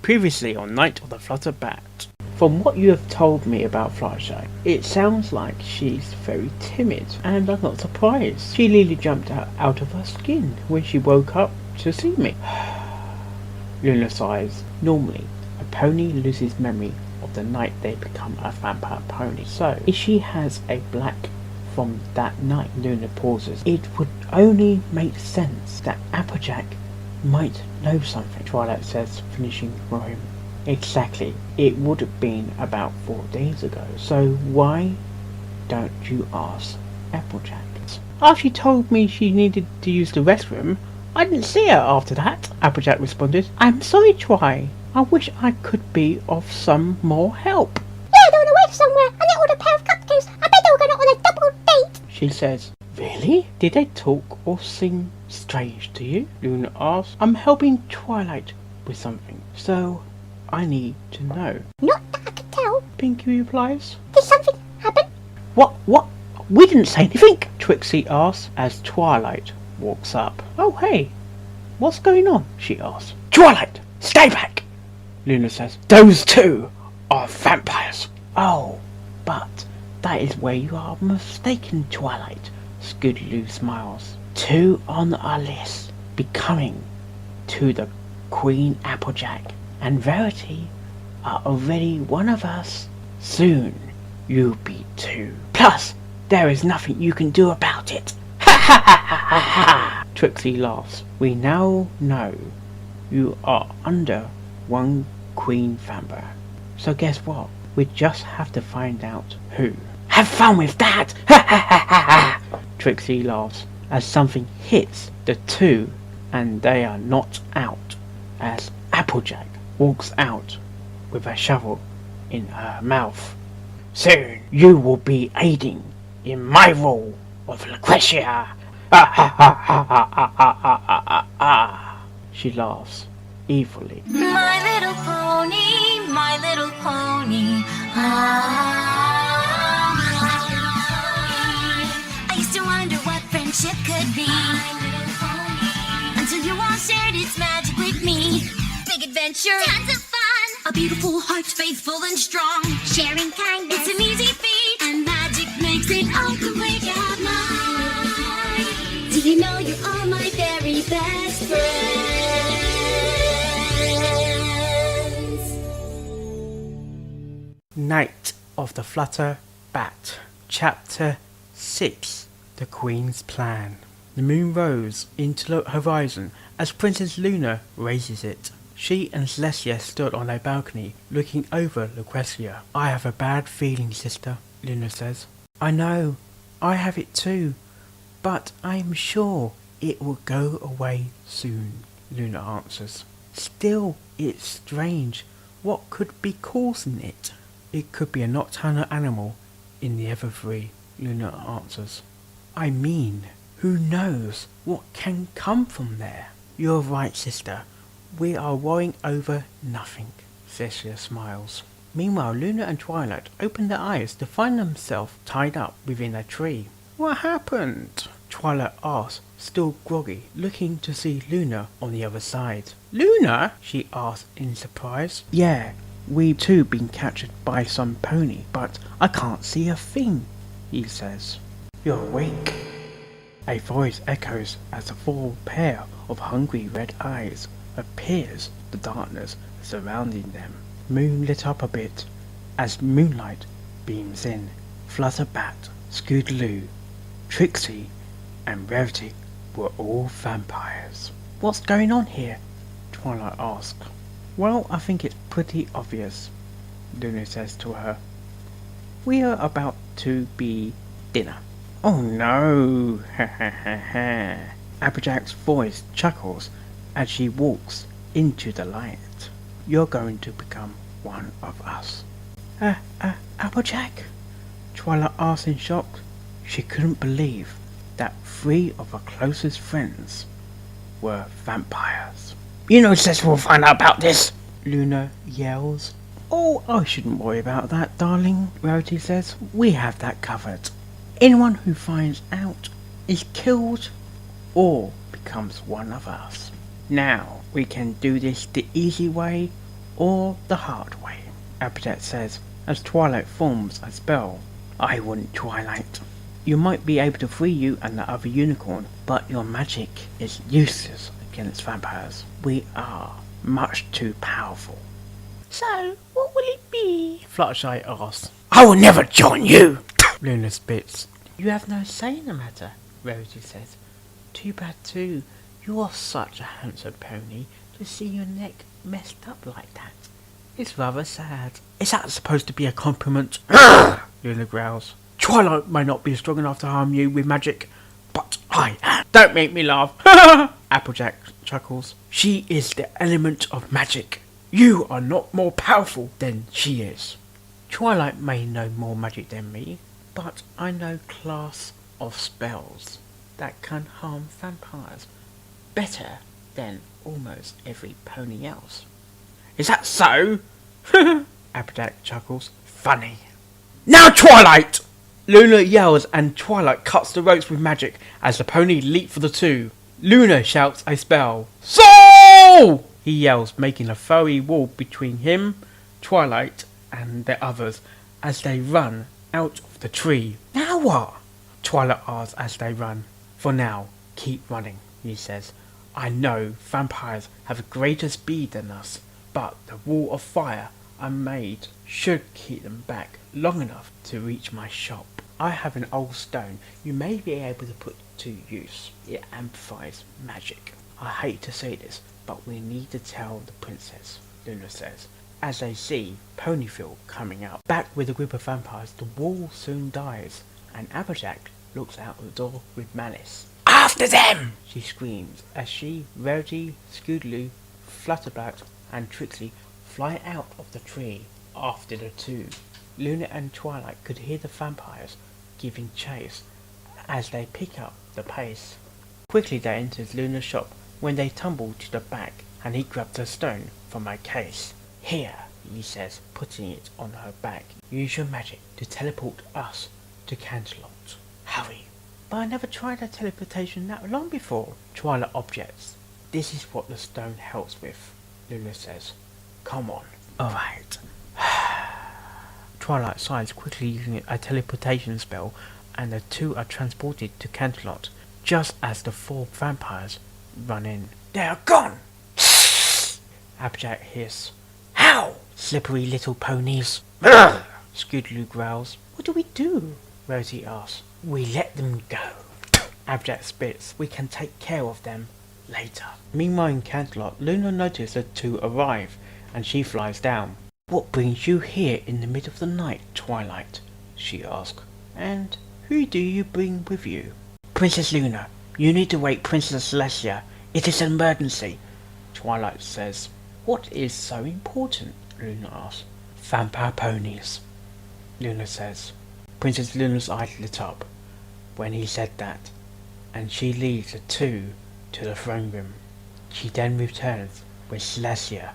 Previously on Night of the Flutterbat. From what you have told me about Fluttershy, it sounds like she's very timid, and I'm not surprised. She nearly jumped out of her skin when she woke up to see me. Luna sighs. Normally, a pony loses memory of the night they become a vampire pony. So, if she has a black from that night, Luna pauses. It would only make sense that Applejack might know something, Twilight says, finishing for him. Exactly. It would have been about 4 days ago. So why don't you ask Applejack? After she told me she needed to use the restroom, I didn't see her after that, Applejack responded. I'm sorry, Twi. I wish I could be of some more help. Yeah, they went away somewhere and they ordered a pair of cupcakes. I bet they were going on a double date, she says. Really? Did they talk or seem strange to you? Luna asks. I'm helping Twilight with something, so I need to know. Not that I can tell, Pinky replies. Did something happen? What? We didn't say anything, Trixie asks as Twilight walks up. Oh hey, what's going on? She asks. Twilight, stay back, Luna says. Those two are vampires. Oh, but that is where you are mistaken, Twilight. Scootaloo smiles. 2 on our list, becoming to the Queen Applejack and Verity are already one of us. Soon you'll be 2. Plus, there is nothing you can do about it. Ha ha ha ha ha ha! Trixie laughs. We now know you are under one Queen vampire. So guess what? We just have to find out who. Have fun with that! Ha ha ha ha ha! Trixie laughs as something hits the 2 and they are knocked out as Applejack walks out with a shovel in her mouth. Soon you will be aiding in my role of Lucretia. Ha ha ha ha ha ha ha ha ha. She laughs evilly. My little pony, my little pony. I used to wonder what friendship could be, until you all shared its magic with me. Big adventure, tons of fun, a beautiful heart, faithful and strong. Sharing kindness, it's an easy feat, and magic makes it all complete. You're mine. Do you know you are my very best friends? Night of the Flutterbat, Chapter 6. The Queen's Plan. The moon rose into the horizon as Princess Luna raises it. She and Celestia stood on a balcony looking over Lucretia. I have a bad feeling, sister, Luna says. I know, I have it too, but I am sure it will go away soon, Luna answers. Still, it's strange. What could be causing it? It could be a nocturnal animal in the Everfree, Luna answers. I mean, who knows what can come from there? You're right, sister. We are worrying over nothing, Celestia smiles. Meanwhile, Luna and Twilight open their eyes to find themselves tied up within a tree. What happened? Twilight asks, still groggy, looking to see Luna on the other side. Luna? She asks in surprise. Yeah, we've too been captured by some pony, but I can't see a thing, he says. You're awake. A voice echoes as a full pair of hungry red eyes appears the darkness surrounding them. Moon lit up a bit as moonlight beams in. Flutterbat, Scootaloo, Trixie and Rarity were all vampires. What's going on here? Twilight asked. Well, I think it's pretty obvious, Luna says to her. We are about to be dinner. Oh no! Ha ha ha ha. Applejack's voice chuckles as she walks into the light. You're going to become one of us. Applejack? Twilight asked in shock. She couldn't believe that 3 of her closest friends were vampires. You know Cecil will find out about this, Luna yells. Oh, I shouldn't worry about that, darling, Rarity says. We have that covered. Anyone who finds out is killed or becomes one of us. Now, we can do this the easy way or the hard way, Applejack says, as Twilight forms a spell. I wouldn't, Twilight. You might be able to free you and the other unicorn, but your magic is useless against vampires. We are much too powerful. So, what will it be? Fluttershy asks. I will never join you! Luna spits. You have no say in the matter, Rosie says. Too bad too. You are such a handsome pony to see your neck messed up like that. It's rather sad. Is that supposed to be a compliment? Luna growls. Twilight may not be strong enough to harm you with magic, but I am. Don't make me laugh. Applejack chuckles. She is the element of magic. You are not more powerful than she is. Twilight may know more magic than me, but I know class of spells that can harm vampires better than almost every pony else. Is that so? Applejack chuckles. Funny. Now Twilight! Luna yells and Twilight cuts the ropes with magic as the pony leap for the two. Luna shouts a spell. Soul! He yells, making a furry wall between him, Twilight, and the others as they run out of the tree. Now what? Twilight asks as they run. For now, keep running, he says. I know vampires have a greater speed than us, but the wall of fire I made should keep them back long enough to reach my shop. I have an old stone you may be able to put to use. It amplifies magic. I hate to say this, but we need to tell the princess, Luna says, as they see Ponyville coming up. Back with a group of vampires, the wall soon dies, and Applejack looks out the door with malice. After them! She screams as she, Rarity, Scootaloo, Flutterbat, and Trixie fly out of the tree after the two. Luna and Twilight could hear the vampires giving chase as they pick up the pace. Quickly they entered Luna's shop when they tumble to the back and he grabs a stone from a case. Here, he says, putting it on her back. Use your magic to teleport us to Canterlot. Hurry. But I never tried a teleportation that long before. Twilight objects. This is what the stone helps with, Luna says. Come on. Alright. Twilight sighs, quickly using a teleportation spell, and the two are transported to Canterlot, just as the four vampires run in. They're gone! Applejack hiss. How? Slippery little ponies. Scootaloo growls. What do we do? Rosie asks. We let them go. Applejack spits. We can take care of them later. Meanwhile in Canterlot, Luna notices the two arrive, and she flies down. What brings you here in the middle of the night, Twilight? She asks. And who do you bring with you? Princess Luna, you need to wake Princess Celestia. It is an emergency, Twilight says. What is so important? Luna asks. Vampire ponies, Luna says. Princess Luna's eyes lit up when he said that, and she leads the two to the throne room. She then returns with Celestia,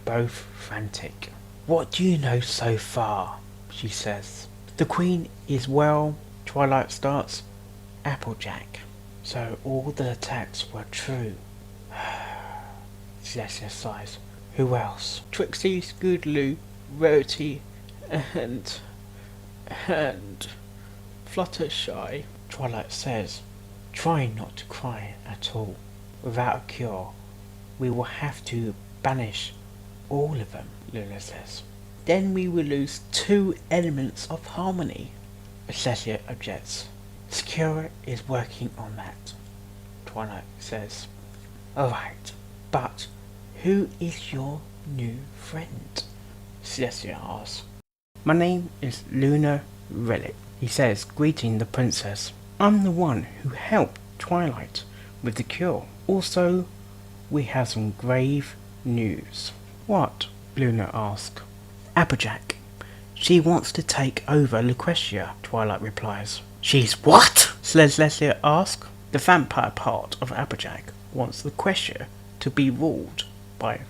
both frantic. What do you know so far? She says. The Queen is well, Twilight starts. Applejack. So all the attacks were true. Celestia sighs. Who else? Trixie, Scootaloo, Rarity, and Fluttershy. Twilight says, try not to cry at all. Without a cure, we will have to banish all of them, Luna says. Then we will lose two elements of harmony, Celestia objects. Secura is working on that, Twilight says. Alright, but who is your new friend? Celestia asks. My name is Luna Relic, he says, greeting the princess. I'm the one who helped Twilight with the cure. Also, we have some grave news. What? Luna asks. Applejack. She wants to take over Lucretia, Twilight replies. She's what? Celestia asks. The vampire part of Applejack wants Lucretia to be ruled by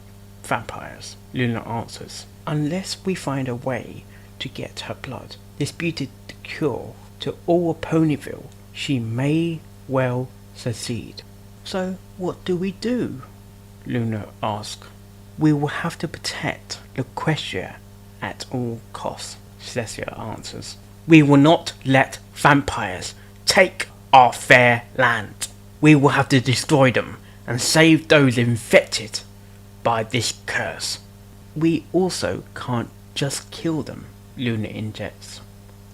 vampires, Luna answers. Unless we find a way to get her blood disputed the cure to all of Ponyville, she may well succeed. So what do we do? Luna asks. We will have to protect Lucretia at all costs, Celestia answers. We will not let vampires take our fair land. We will have to destroy them and save those infected by this curse. We also can't just kill them, Luna injects.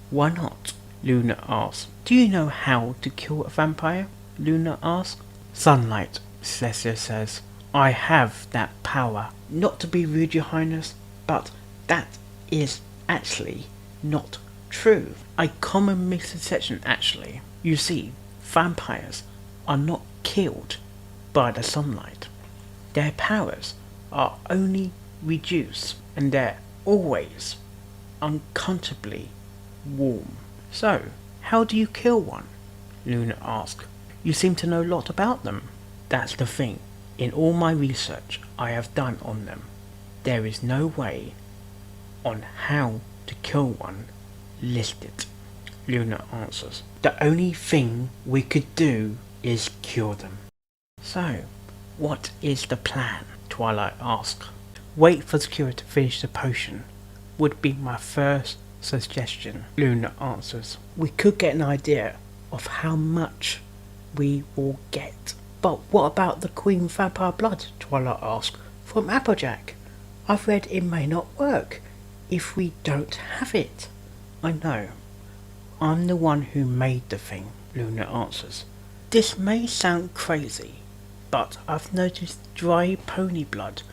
Why not? Luna asks. Do you know how to kill a vampire? Luna asks. Sunlight, Celestia says. I have that power. Not to be rude, Your Highness, but that is actually not true. A common misconception actually. You see, vampires are not killed by the sunlight. Their powers are only reduced and they're always uncomfortably warm. So, how do you kill one? Luna asked. You seem to know a lot about them. That's the thing. In all my research I have done on them, there is no way on how to kill one listed, Luna answers. The only thing we could do is cure them. So, what is the plan? Twilight asks. Wait for the cure to finish the potion would be my first suggestion, Luna answers. We could get an idea of how much we will get. But what about the Queen Vampire blood? Twilight asks. From Applejack. I've read it may not work if we don't have it. I know. I'm the one who made the thing, Luna answers. This may sound crazy, but I've noticed dry pony blood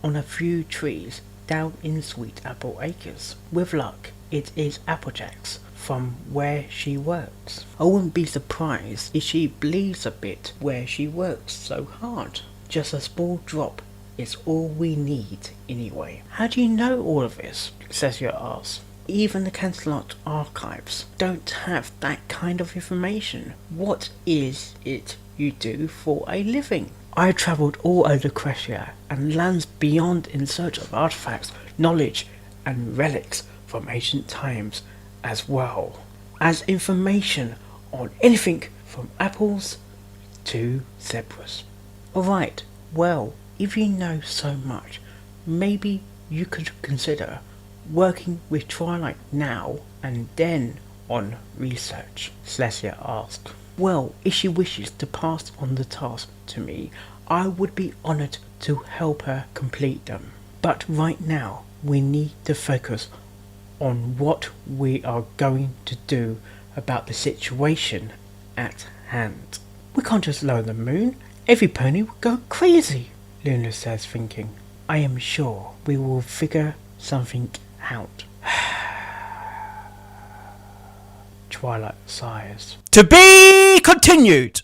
on a few trees down in Sweet Apple Acres. With luck, it is Applejack's from where she works. I wouldn't be surprised if she bleeds a bit where she works so hard. Just a small drop is all we need anyway. How do you know all of this? Celestia asks. Even the Canterlot archives don't have that kind of information. What is it you do for a living? I travelled all over Lucretia and lands beyond in search of artifacts, knowledge and relics from ancient times, as well as information on anything from apples to zebras. Alright, well, if you know so much, maybe you could consider working with Twilight now and then on research, Celestia asked. Well, if she wishes to pass on the task to me, I would be honoured to help her complete them. But right now, we need to focus on what we are going to do about the situation at hand. We can't just lower the moon. Every pony will go crazy, Luna says, thinking. I am sure we will figure something out. Twilight sighs. To be continued!